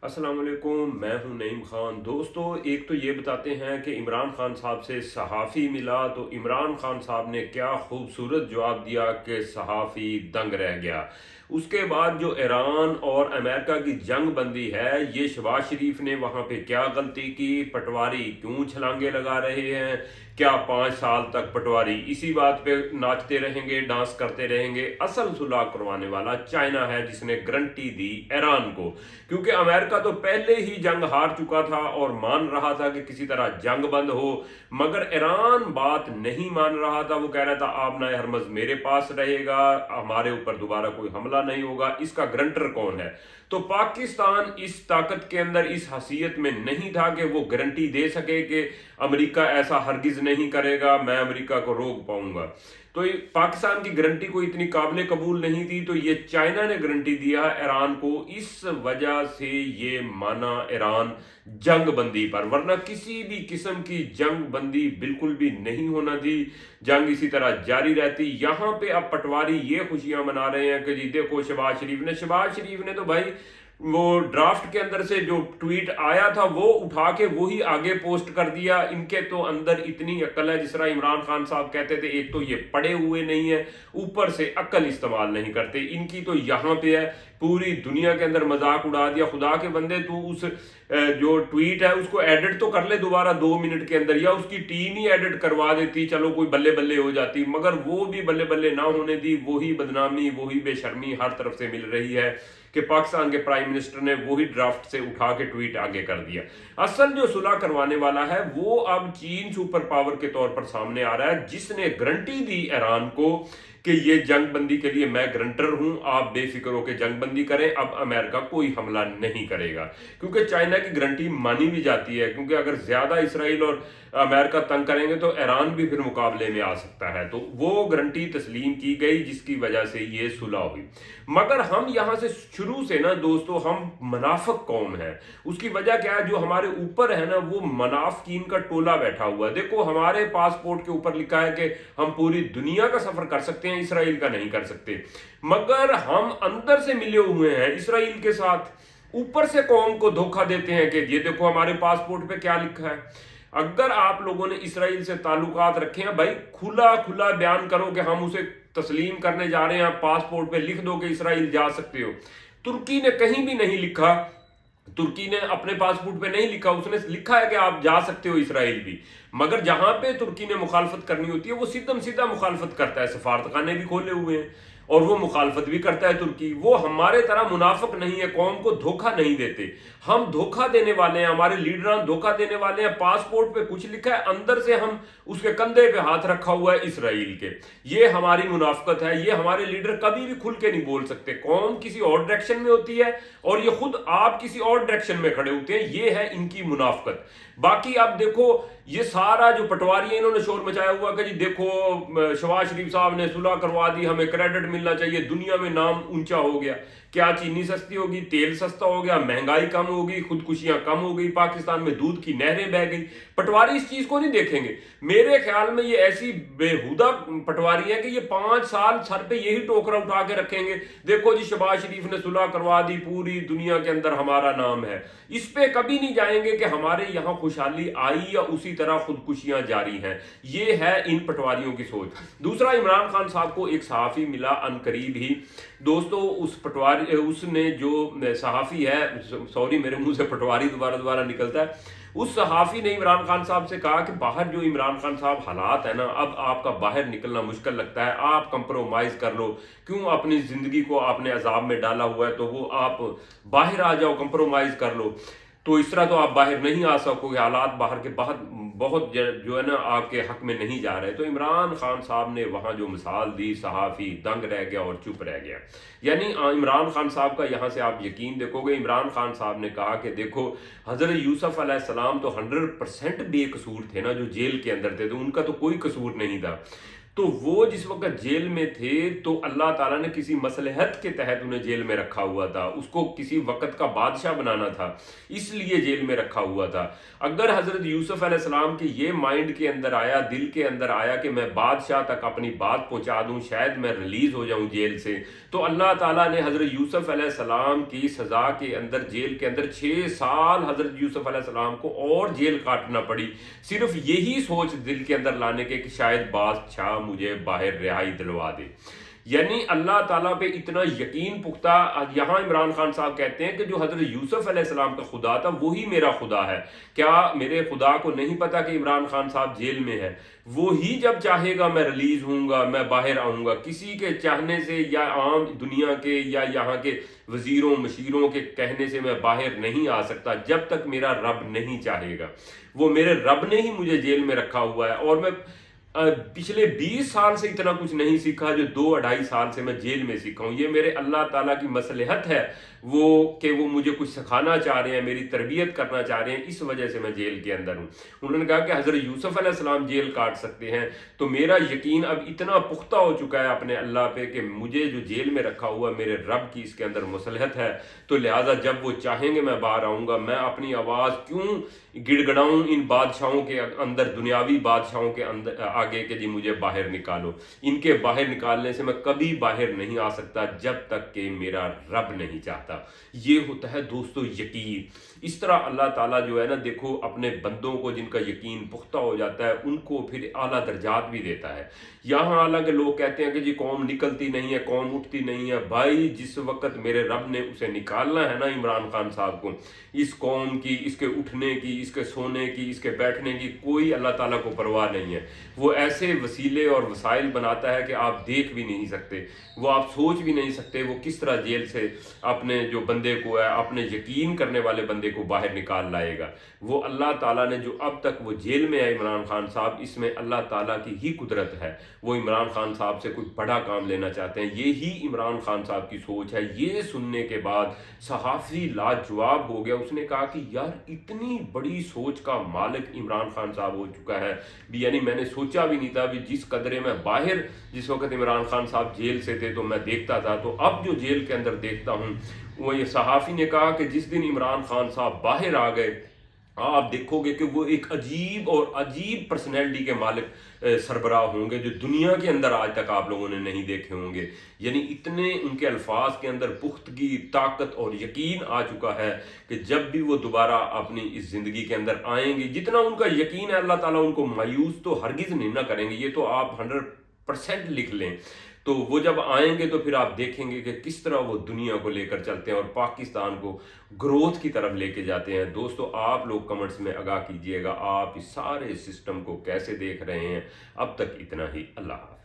अस्सलाम वालेकुम, मैं हूं नईम खान। दोस्तों, एक तो ये बताते हैं कि इमरान खान साहब से सहाफ़ी मिला तो इमरान खान साहब ने क्या खूबसूरत जवाब दिया कि सहाफ़ी दंग रह गया। उसके बाद जो ईरान और अमेरिका की जंग बंदी है, ये शहबाज शरीफ ने वहाँ पे क्या गलती की, पटवारी क्यों छलांगे लगा रहे हैं, क्या 5 साल तक पटवारी इसी बात पे नाचते रहेंगे, डांस करते रहेंगे। असल सुलह करवाने वाला चाइना है, जिसने गारंटी दी ईरान को, क्योंकि अमेरिका तो पहले ही जंग हार चुका था और मान रहा था कि किसी तरह जंग बंद हो, मगर ईरान बात नहीं मान रहा था। वो कह रहा था आबना हरमज मेरे पास रहेगा, हमारे ऊपर दोबारा कोई हमला नहीं होगा। इसका गारंटर कौन है? तो पाकिस्तान इस ताकत के अंदर, इस हसीयत में नहीं था कि वो गारंटी दे सके कि अमेरिका ऐसा हरगिज नहीं करेगा, मैं अमेरिका को रोक पाऊंगा। तो पाकिस्तान की गारंटी को इतनी काबिल कबूल नहीं थी, तो ये चाइना ने गारंटी दिया ईरान को। इस वजह से ये माना ईरान जंग बंदी पर, वरना किसी भी किस्म की जंग बंदी बिल्कुल भी नहीं होना थी। जंग इसी तरह जारी रहती। यहां पे अब पटवारी ये खुशियां मना रहे हैं कि जी देखो शहबाज शरीफ ने तो भाई वो ड्राफ्ट के अंदर से जो ट्वीट आया था वो उठा के वही आगे पोस्ट कर दिया। इनके तो अंदर इतनी अक्ल है, जिस तरह इमरान खान साहब कहते थे, एक तो ये पढ़े हुए नहीं है, ऊपर से अक्ल इस्तेमाल नहीं करते। इनकी तो यहाँ पे है, पूरी दुनिया के अंदर मजाक उड़ा दिया। खुदा के बंदे, तू उस जो ट्वीट है उसको एडिट तो कर ले दोबारा 2 मिनट के अंदर, या उसकी टीम ही एडिट करवा देती, चलो कोई बल्ले बल्ले हो जाती, मगर वो भी बल्ले बल्ले ना होने दी। वही बदनामी, वही बेशर्मी हर तरफ से मिल रही है कि पाकिस्तान के प्राइम मिनिस्टर ने वही ड्राफ्ट से उठा के ट्वीट आगे कर दिया। असल जो सुलह करवाने वाला है वो अब चीन सुपर पावर के तौर पर सामने आ रहा है, जिसने गारंटी दी ईरान को कि ये जंग बंदी के लिए मैं गारंटर हूं, आप बेफिक्र होकर जंग बंदी करें, अब अमेरिका कोई हमला नहीं करेगा। क्योंकि चाइना की गारंटी मानी भी जाती है, क्योंकि अगर ज्यादा इसराइल और अमेरिका तंग करेंगे तो ईरान भी फिर मुकाबले में आ सकता है। तो वो गारंटी तस्लीम की गई, जिसकी वजह से ये सुलह हुई। मगर हम यहां से शुरू से ना दोस्तों, हम मुनाफिक कौम है। उसकी वजह क्या है? जो हमारे ऊपर है ना, वो मुनाफिकीन का टोला बैठा हुआ है। देखो, हमारे पासपोर्ट के ऊपर लिखा है कि हम पूरी दुनिया का सफर कर सकते हैं, इसराइल का नहीं कर सकते। मगर हम अंदर से मिले हुए हैं इसराइल के साथ, ऊपर से कौम को धोखा देते हैं कि ये देखो हमारे पासपोर्ट पे क्या लिखा है। अगर आप लोगों ने इसराइल से ताल्लुकात रखे हैं भाई, खुला खुला बयान करो कि हम उसे तस्लीम करने जा रहे हैं, पासपोर्ट पे लिख दो कि इसराइल जा सकते हो। तुर्की ने कहीं भी नहीं लिखा, तुर्की ने अपने पासपोर्ट पे नहीं लिखा, उसने लिखा है कि आप जा सकते हो इसराइल भी। मगर जहां पे तुर्की ने मुखालफत करनी होती है वो सीधम सीधा मुखालफत करता है। सफारतखाने भी खोले हुए हैं और वो मुखालफत भी करता है तुर्की। वो हमारे तरह मुनाफिक नहीं है, कौम को धोखा नहीं देते। हम धोखा देने वाले हैं, हमारे लीडर धोखा देने वाले हैं। पासपोर्ट पे कुछ लिखा है, अंदर से हम उसके कंधे पे हाथ रखा हुआ है इसराइल के। ये हमारी मुनाफिकत है। ये हमारे लीडर कभी भी खुल के नहीं बोल सकते। कौम किसी और डायरेक्शन में होती है और ये खुद आप किसी और डायरेक्शन में खड़े होते हैं। ये है इनकी मुनाफिकत। बाकी अब देखो, ये सारा जो पटवारी है, इन्होंने शोर मचाया हुआ कि जी देखो शहबाज शरीफ साहब ने सुलह करवा दी, हमें क्रेडिट मिलना चाहिए, दुनिया में नाम ऊंचा हो गया। क्या चीनी सस्ती होगी, तेल सस्ता हो गया, महंगाई कम होगी, खुदकुशियां कम हो गई, पाकिस्तान में दूध की नहरें बह गई। पटवारी इस चीज को नहीं देखेंगे। मेरे ख्याल में ये ऐसी बेहुदा पटवारी है कि ये 5 साल सर पे यही टोकरा उठा के रखेंगे, देखो जी शहबाज शरीफ ने सुलह करवा दी, पूरी दुनिया के अंदर हमारा नाम है। इस पे कभी नहीं जाएंगे कि हमारे यहां खुशहाली आई या उसी तरह खुदकुशियां जारी हैं। ये है इन पटवारियों की सोच। दूसरा, इमरान खान साहब को एक सहाफी मिला अनकरीब ही दोस्तों। उस पटवारी, उसने जो सहाफी है, सॉरी मेरे मुंह से पटवारी दोबारा दोबारा निकलता है, उस सहाफी ने इमरान खान साहब से कहा कि बाहर जो इमरान खान साहब हालात है ना, अब आपका बाहर निकलना मुश्किल लगता है, आप कंप्रोमाइज कर लो। क्यों अपनी जिंदगी को आपने अजाब में डाला हुआ है, तो वो आप बाहर आ जाओ, कंप्रोमाइज कर लो। तो इस तरह तो आप बाहर नहीं आ सकोगे, हालात बाहर के बहुत जो है ना आपके हक में नहीं जा रहे। तो इमरान खान साहब ने वहां जो मिसाल दी, सहाफी दंग रह गया और चुप रह गया। यानी इमरान खान साहब का यहां से आप यकीन देखोगे, इमरान खान साहब ने कहा कि देखो हजरत यूसुफ अलैहिस्सलाम तो 100% बेकसूर थे ना, जो जेल के अंदर थे, तो उनका तो कोई कसूर नहीं था। تو وہ جس وقت جیل میں تھے تو اللہ تعالیٰ نے کسی مصلحت کے تحت انہیں جیل میں رکھا ہوا تھا، اس کو کسی وقت کا بادشاہ بنانا تھا، اس لیے جیل میں رکھا ہوا تھا۔ اگر حضرت یوسف علیہ السلام کے یہ مائنڈ کے اندر آیا، دل کے اندر آیا کہ میں بادشاہ تک اپنی بات پہنچا دوں، شاید میں ریلیز ہو جاؤں جیل سے، تو اللہ تعالیٰ نے حضرت یوسف علیہ السلام کی سزا کے اندر، جیل کے اندر 6 سال حضرت یوسف علیہ السلام کو اور جیل کاٹنا پڑی، صرف یہی سوچ دل کے اندر لانے کے کہ شاید بادشاہ مجھے باہر رہائی دلوا دے۔ یعنی اللہ تعالیٰ پہ اتنا یقین پختہ۔ یہاں عمران خان صاحب کہتے ہیں کہ جو حضرت یوسف علیہ السلام کا خدا تھا وہی میرا خدا ہے۔ کیا میرے خدا کو نہیں پتا کہ عمران خان صاحب جیل میں ہے؟ وہی جب چاہے گا میں ریلیز ہوں گا، میں باہر آؤں گا، کسی کے چاہنے سے یا عام دنیا کے یا یہاں کے وزیروں مشیروں کے کہنے سے میں باہر نہیں آ سکتا جب تک میرا رب نہیں چاہے گا۔ وہ میرے رب نے ہی مجھے جیل میں رکھا ہوا ہے، اور میں پچھلے 20 سال سے اتنا کچھ نہیں سیکھا جو 2-2.5 سال سے میں جیل میں سیکھا ہوں۔ یہ میرے اللہ تعالیٰ کی مصلحت ہے وہ کہ وہ مجھے کچھ سکھانا چاہ رہے ہیں، میری تربیت کرنا چاہ رہے ہیں، اس وجہ سے میں جیل کے اندر ہوں۔ انہوں نے کہا کہ حضرت یوسف علیہ السلام جیل کاٹ سکتے ہیں، تو میرا یقین اب اتنا پختہ ہو چکا ہے اپنے اللہ پہ کہ مجھے جو جیل میں رکھا ہوا میرے رب کی اس کے اندر مصلحت ہے، تو لہٰذا جب وہ چاہیں گے میں باہر آؤں گا۔ میں اپنی آواز کیوں گڑ گڑاؤں ان بادشاہوں کے اندر، دنیاوی بادشاہوں کے اندر آگے کہ جی مجھے باہر نکالو؟ ان کے باہر نکالنے سے میں کبھی باہر نہیں آ سکتا جب تک کہ میرا رب نہیں چاہتا۔ یہ ہوتا ہے دوستو یقین۔ اس طرح اللہ تعالیٰ جو ہے نا، دیکھو اپنے بندوں کو جن کا یقین پختہ ہو جاتا ہے ان کو پھر اعلیٰ درجات بھی دیتا ہے۔ یہاں حالانکہ لوگ کہتے ہیں کہ جی قوم نکلتی نہیں ہے، قوم اٹھتی نہیں ہے۔ بھائی جس وقت میرے رب نے اسے نکالنا ہے نا، عمران خان صاحب کو، اس قوم کی، اس کے اٹھنے کی، اس کے سونے کی، اس کے بیٹھنے کی کوئی اللہ تعالیٰ کو پرواہ نہیں ہے۔ وہ ایسے وسیلے اور وسائل بناتا ہے کہ آپ دیکھ بھی نہیں سکتے، وہ آپ سوچ بھی نہیں سکتے وہ کس طرح جیل سے اپنے جو بندے کو ہے، اپنے یقین کرنے والے بندے کو باہر نکال لائے گا۔ وہ اللہ تعالیٰ نے جو اب تک وہ جیل میں ہے عمران خان صاحب، اس میں اللہ تعالیٰ کی ہی قدرت ہے۔ وہ عمران خان صاحب سے کوئی بڑا کام لینا چاہتے ہیں، یہی عمران خان صاحب کی سوچ ہے۔ یہ سننے کے بعد صحافی لاجواب ہو گیا، اس نے کہا کہ یار اتنی بڑی سوچ کا مالک عمران خان صاحب ہو چکا ہے بھی، یعنی میں نے سوچا بھی نہیں تھا بھی جس قدرے میں باہر جس وقت عمران خان صاحب جیل سے تھے تو میں دیکھتا تھا، تو اب جو جیل کے اندر دیکھتا ہوں۔ وہ یہ صحافی نے کہا کہ جس دن عمران خان صاحب باہر آ گئے آپ دیکھو گے کہ وہ ایک عجیب اور عجیب پرسنالٹی کے مالک سربراہ ہوں گے جو دنیا کے اندر آج تک آپ لوگوں نے نہیں دیکھے ہوں گے۔ یعنی اتنے ان کے الفاظ کے اندر پختگی، طاقت اور یقین آ چکا ہے کہ جب بھی وہ دوبارہ اپنی اس زندگی کے اندر آئیں گے، جتنا ان کا یقین ہے اللہ تعالیٰ ان کو مایوس تو ہرگز نہیں نہ کریں گے، یہ تو آپ 100% لکھ لیں۔ تو وہ جب آئیں گے تو پھر آپ دیکھیں گے کہ کس طرح وہ دنیا کو لے کر چلتے ہیں اور پاکستان کو گروتھ کی طرف لے کے جاتے ہیں۔ دوستو آپ لوگ کمنٹس میں آگاہ کیجئے گا آپ اس سارے سسٹم کو کیسے دیکھ رہے ہیں۔ اب تک اتنا ہی، اللہ حافظ۔